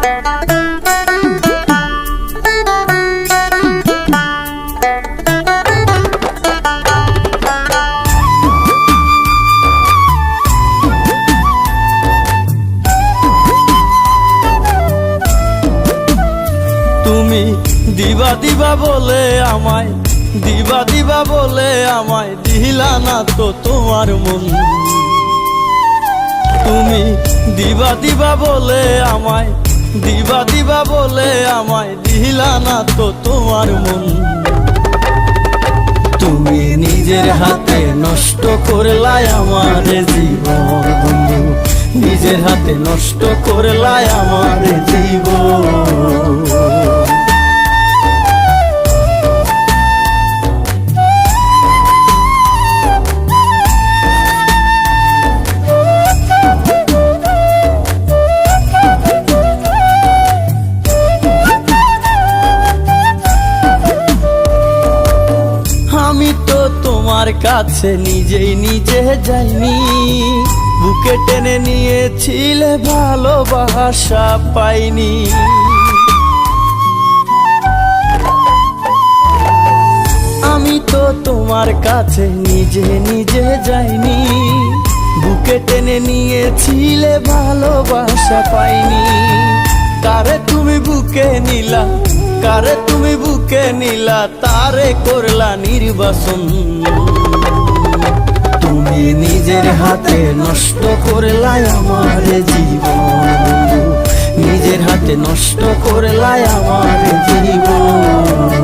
তুমি দিবা দিবা বলে আমায়, দিবা দিবা বলে আমায় দিলা না তো তোমার মন। তুমি দিবা দিবা বলে আমায়, দিবা দিবা বলে আমায় দিলা না তো তোমার মন। তুমি নিজের হাতে নষ্ট করলাই আমার জীবন বন্ধু, নিজের হাতে নষ্ট করলাই আমার জীবন। আমি তো তোমার কাছে নিজেই নিজে যাইনি, বুকে টেনে নিয়েছিলে ভালোবাসা পাইনি। আমি তো তোমার কাছে নিজে নিজে যাইনি, বুকে টেনে নিয়েছিলে ভালোবাসা পাইনি। কারে তুমি বুকে নিলা, কারে তুমি বুকে নিলা, তারে করলা নির্বাসন। তুমি নিজের হাতে নষ্ট করলাই আমার জীবন, নিজের হাতে নষ্ট করলাই আমার জীবন।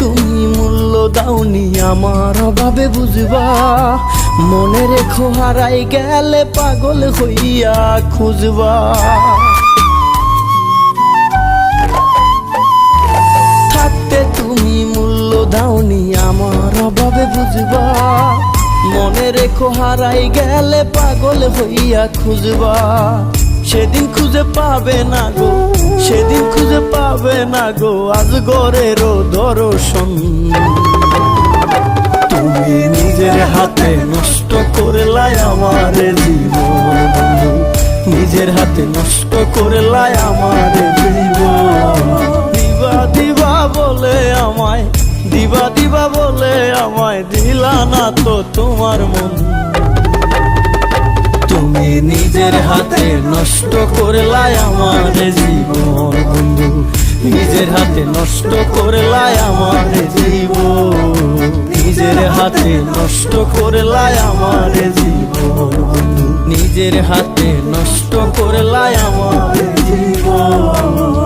তুমি মূল্য দাওনি আমার অভাবে বুঝবা, মনে রেখো হারাই গেলে পাগল হইয়া খুঁজবা। থাকতে তুমি মূল্য দাওনি আমার অভাবে বুঝবা, মনে রেখো হারাই গেলে পাগল হইয়া খুঁজবা। সেদিন খুঁজে পাবে না গো, সেদিন খুঁজে পাবে না গো আজগরেরও দর্শন। তুমি নিজের হাতে নষ্ট করলাই আমার জীবন বন্ধু, নিজের হাতে নষ্ট করলাই আমার জীবন। দিবা দিবা বলে আমায়, দিবা দিবা বলে আমায় দিলা না তো তোমার মন। তুমি নিজের হাতে নষ্ট করলাই আমার জীবন বন্ধু, নিজের হাতে নষ্ট করলাই আমার জীবন। নিজের হাতে নষ্ট করলাই আমার জীবন বন্ধু, নিজের হাতে নষ্ট করলাই আমার জীবন।